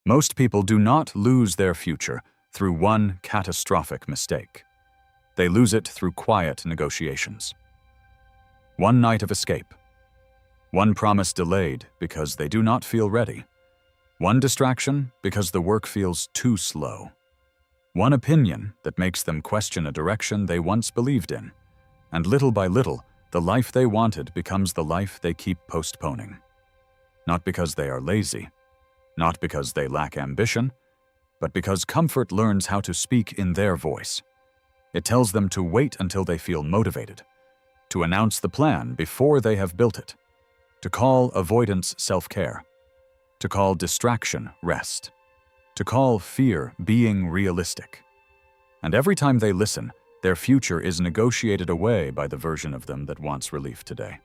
Most people do not lose their future through one catastrophic mistake. They lose it through quiet negotiations. One night of escape. One promise delayed because they do not feel ready. One distraction because the work feels too slow. One opinion that makes them question a direction they once believed in. And little by little, the life they wanted becomes the life they keep postponing. Not because they are lazy, not because they lack ambition, but because comfort learns how to speak in their voice. It tells them to wait until they feel motivated, to announce the plan before they have built it, to call avoidance self-care, to call distraction rest, to call fear being realistic. And every time they listen, their future is negotiated away by the version of them that wants relief today.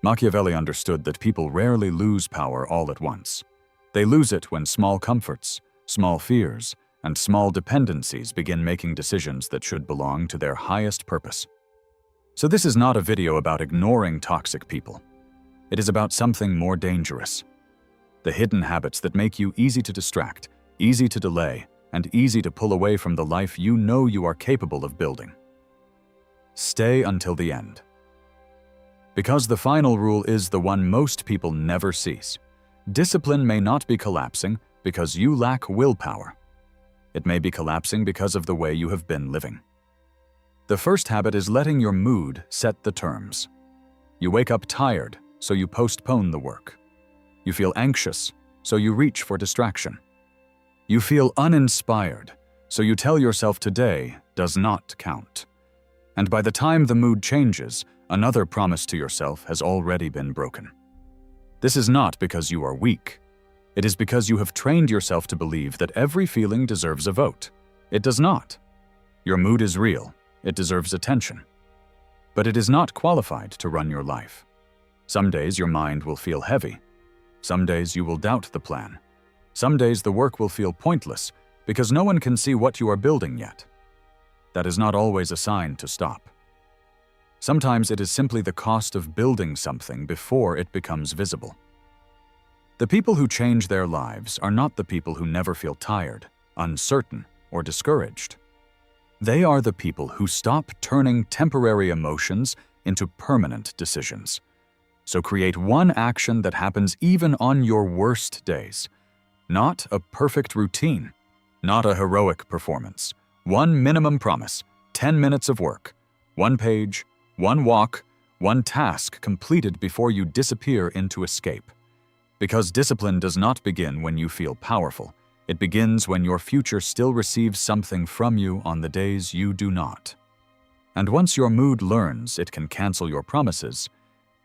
Machiavelli understood that people rarely lose power all at once. They lose it when small comforts, small fears, and small dependencies begin making decisions that should belong to their highest purpose. So this is not a video about ignoring toxic people. It is about something more dangerous. The hidden habits that make you easy to distract, easy to delay, and easy to pull away from the life you know you are capable of building. Stay until the end. Because the final rule is the one most people never cease. Discipline may not be collapsing because you lack willpower. It may be collapsing because of the way you have been living. The first habit is letting your mood set the terms. You wake up tired, so you postpone the work. You feel anxious, so you reach for distraction. You feel uninspired, so you tell yourself today does not count. And by the time the mood changes, another promise to yourself has already been broken. This is not because you are weak. It is because you have trained yourself to believe that every feeling deserves a vote. It does not. Your mood is real. It deserves attention. But it is not qualified to run your life. Some days your mind will feel heavy. Some days you will doubt the plan. Some days the work will feel pointless because no one can see what you are building yet. That is not always a sign to stop. Sometimes it is simply the cost of building something before it becomes visible. The people who change their lives are not the people who never feel tired, uncertain, or discouraged. They are the people who stop turning temporary emotions into permanent decisions. So create one action that happens even on your worst days. Not a perfect routine, not a heroic performance. One minimum promise, 10 minutes of work, one page, one walk, one task completed before you disappear into escape. Because discipline does not begin when you feel powerful. It begins when your future still receives something from you on the days you do not. And once your mood learns it can cancel your promises,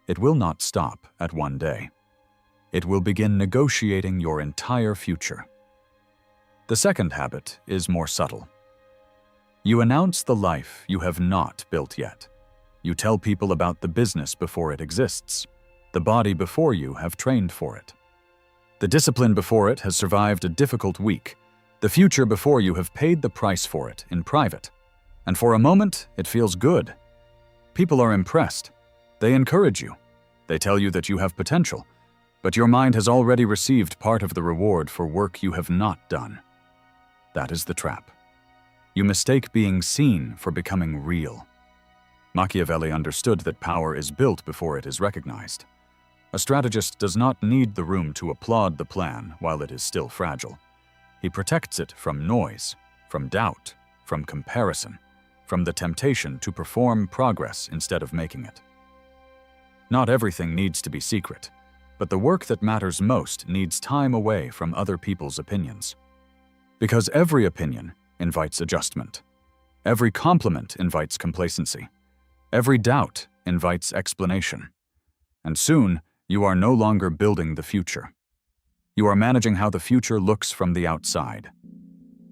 it will not stop at one day. It will begin negotiating your entire future. The second habit is more subtle. You announce the life you have not built yet. You tell people about the business before it exists. The body before you have trained for it. The discipline before it has survived a difficult week. The future before you have paid the price for it in private. And for a moment, it feels good. People are impressed. They encourage you. They tell you that you have potential. But your mind has already received part of the reward for work you have not done. That is the trap. You mistake being seen for becoming real. Machiavelli understood that power is built before it is recognized. A strategist does not need the room to applaud the plan while it is still fragile. He protects it from noise, from doubt, from comparison, from the temptation to perform progress instead of making it. Not everything needs to be secret, but the work that matters most needs time away from other people's opinions. Because every opinion invites adjustment. Every compliment invites complacency. Every doubt invites explanation. And soon, you are no longer building the future. You are managing how the future looks from the outside.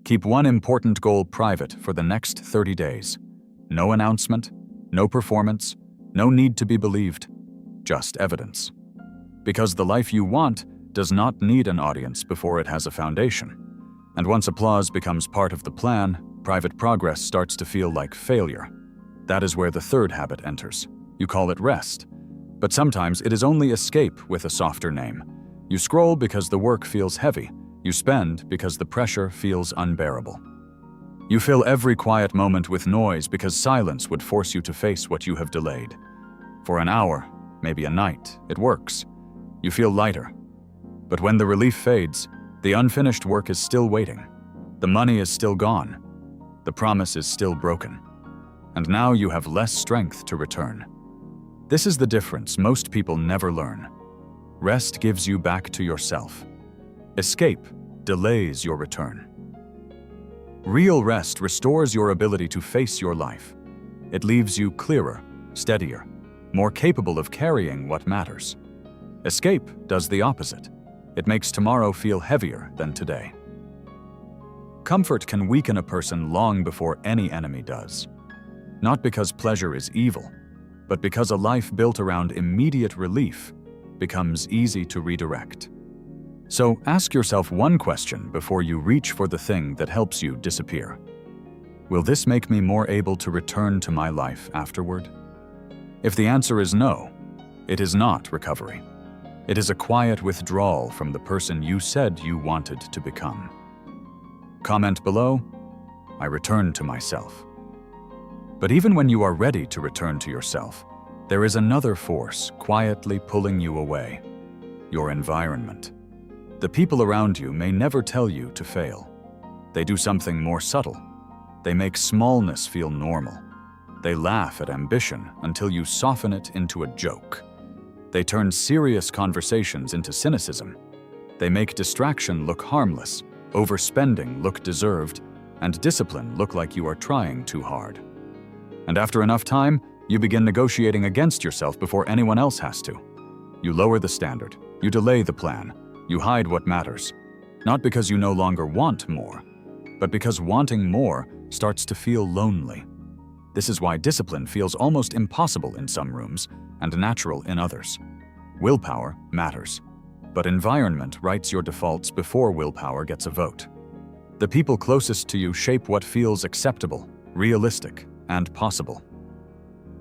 Keep one important goal private for the next 30 days. No announcement, no performance, no need to be believed, just evidence. Because the life you want does not need an audience before it has a foundation. And once applause becomes part of the plan, private progress starts to feel like failure. That is where the third habit enters. You call it rest. But sometimes it is only escape with a softer name. You scroll because the work feels heavy. You spend because the pressure feels unbearable. You fill every quiet moment with noise because silence would force you to face what you have delayed. For an hour, maybe a night, it works. You feel lighter. But when the relief fades, the unfinished work is still waiting. The money is still gone. The promise is still broken. And now you have less strength to return. This is the difference most people never learn. Rest gives you back to yourself. Escape delays your return. Real rest restores your ability to face your life. It leaves you clearer, steadier, more capable of carrying what matters. Escape does the opposite. It makes tomorrow feel heavier than today. Comfort can weaken a person long before any enemy does. Not because pleasure is evil, but because a life built around immediate relief becomes easy to redirect. So ask yourself one question before you reach for the thing that helps you disappear. Will this make me more able to return to my life afterward? If the answer is no, it is not recovery. It is a quiet withdrawal from the person you said you wanted to become. Comment below, I return to myself. But even when you are ready to return to yourself, there is another force quietly pulling you away: your environment. The people around you may never tell you to fail. They do something more subtle. They make smallness feel normal. They laugh at ambition until you soften it into a joke. They turn serious conversations into cynicism. They make distraction look harmless, overspending look deserved, and discipline look like you are trying too hard. And after enough time, you begin negotiating against yourself before anyone else has to. You lower the standard. You delay the plan. You hide what matters. Not because you no longer want more, but because wanting more starts to feel lonely. This is why discipline feels almost impossible in some rooms and natural in others. Willpower matters, but environment writes your defaults before willpower gets a vote. The people closest to you shape what feels acceptable, realistic, and possible.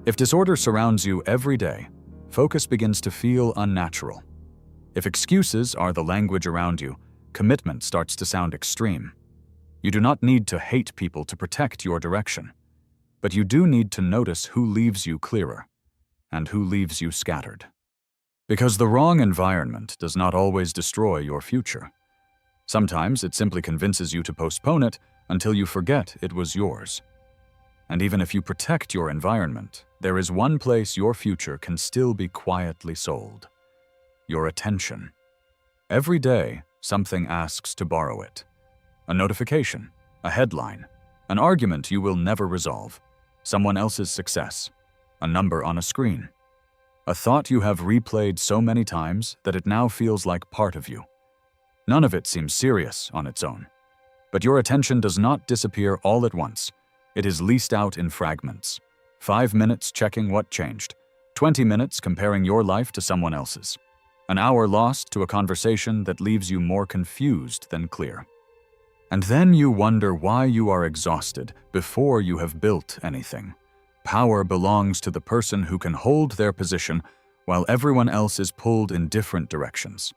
If disorder surrounds you every day, focus begins to feel unnatural. If excuses are the language around you, commitment starts to sound extreme. You do not need to hate people to protect your direction, but you do need to notice who leaves you clearer and who leaves you scattered. Because the wrong environment does not always destroy your future. Sometimes it simply convinces you to postpone it until you forget it was yours. And even if you protect your environment, there is one place your future can still be quietly sold: your attention. Every day, something asks to borrow it. A notification, a headline, an argument you will never resolve, someone else's success, a number on a screen. A thought you have replayed so many times that it now feels like part of you. None of it seems serious on its own. But your attention does not disappear all at once. It is leased out in fragments. 5 minutes checking what changed, 20 minutes comparing your life to someone else's. An hour lost to a conversation that leaves you more confused than clear. And then you wonder why you are exhausted before you have built anything. Power belongs to the person who can hold their position while everyone else is pulled in different directions.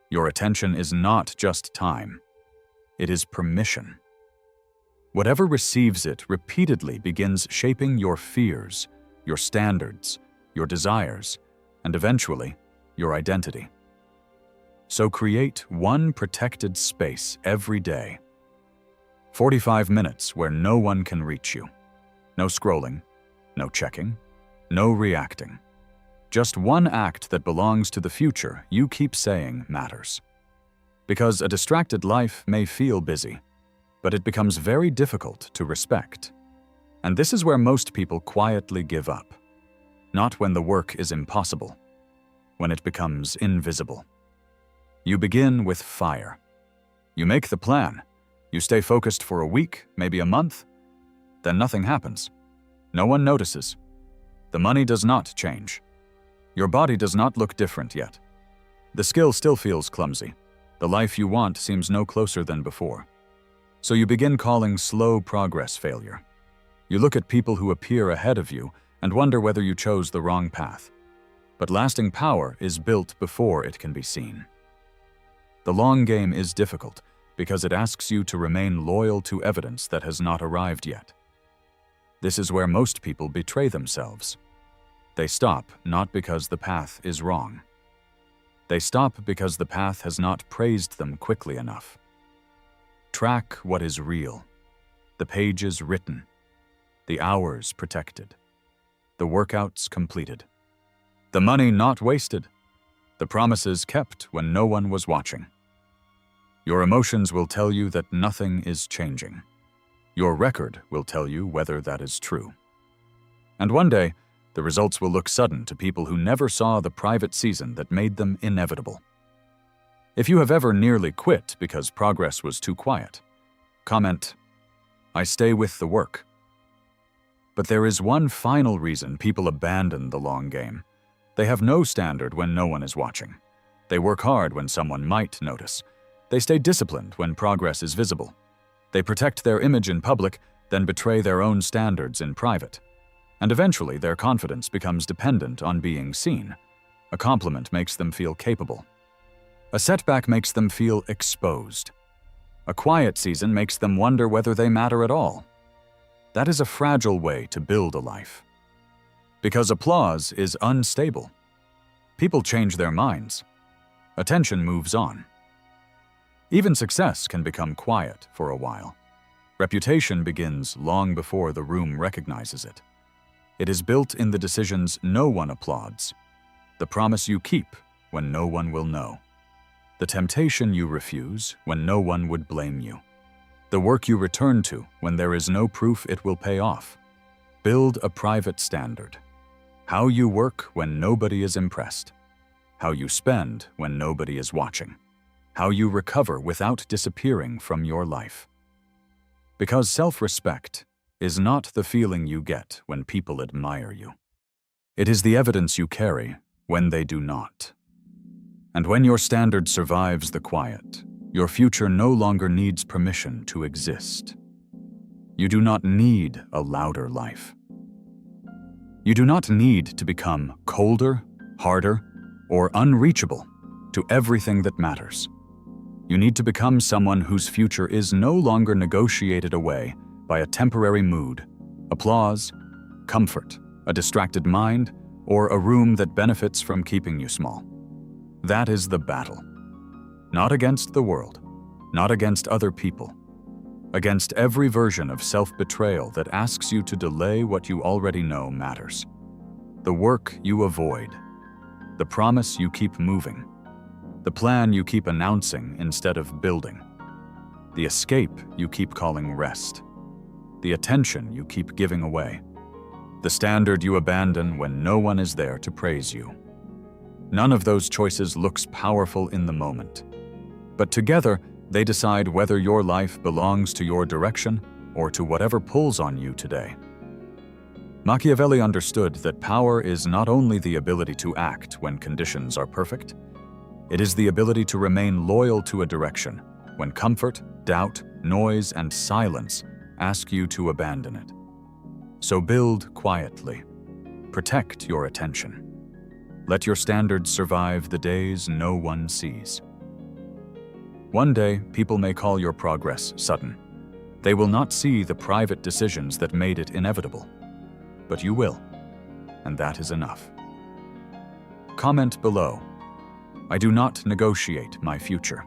Your attention is not just time. It is permission. Whatever receives it repeatedly begins shaping your fears, your standards, your desires, and eventually, your identity. So create one protected space every day. 45 minutes where no one can reach you. No scrolling, no checking, no reacting. Just one act that belongs to the future you keep saying matters. Because a distracted life may feel busy, but it becomes very difficult to respect. And this is where most people quietly give up. Not when the work is impossible, when it becomes invisible. You begin with fire. You make the plan. You stay focused for a week, maybe a month. Then nothing happens. No one notices. The money does not change. Your body does not look different yet. The skill still feels clumsy. The life you want seems no closer than before. So you begin calling slow progress failure. You look at people who appear ahead of you and wonder whether you chose the wrong path. But lasting power is built before it can be seen. The long game is difficult because it asks you to remain loyal to evidence that has not arrived yet. This is where most people betray themselves. They stop not because the path is wrong. They stop because the path has not praised them quickly enough. Track what is real. The pages written. The hours protected. The workouts completed. The money not wasted. The promises kept when no one was watching. Your emotions will tell you that nothing is changing. Your record will tell you whether that is true. And one day, the results will look sudden to people who never saw the private season that made them inevitable. If you have ever nearly quit because progress was too quiet, comment, "I stay with the work." But there is one final reason people abandon the long game. They have no standard when no one is watching. They work hard when someone might notice. They stay disciplined when progress is visible. They protect their image in public, then betray their own standards in private. And eventually, their confidence becomes dependent on being seen. A compliment makes them feel capable. A setback makes them feel exposed. A quiet season makes them wonder whether they matter at all. That is a fragile way to build a life. Because applause is unstable. People change their minds. Attention moves on. Even success can become quiet for a while. Reputation begins long before the room recognizes it. It is built in the decisions no one applauds, the promise you keep when no one will know, the temptation you refuse when no one would blame you, the work you return to when there is no proof it will pay off. Build a private standard. How you work when nobody is impressed. How you spend when nobody is watching. How you recover without disappearing from your life. Because self-respect is not the feeling you get when people admire you. It is the evidence you carry when they do not. And when your standard survives the quiet, your future no longer needs permission to exist. You do not need a louder life. You do not need to become colder, harder, or unreachable to everything that matters. You need to become someone whose future is no longer negotiated away by a temporary mood, applause, comfort, a distracted mind, or a room that benefits from keeping you small. That is the battle. Not against the world, not against other people, against every version of self-betrayal that asks you to delay what you already know matters. The work you avoid, the promise you keep moving, the plan you keep announcing instead of building, the escape you keep calling rest, the attention you keep giving away, the standard you abandon when no one is there to praise you. None of those choices looks powerful in the moment, but together they decide whether your life belongs to your direction or to whatever pulls on you today. Machiavelli understood that power is not only the ability to act when conditions are perfect, it is the ability to remain loyal to a direction when comfort, doubt, noise, and silence ask you to abandon it. So build quietly. Protect your attention. Let your standards survive the days no one sees. One day, people may call your progress sudden. They will not see the private decisions that made it inevitable. But you will, and that is enough. Comment below. I do not negotiate my future.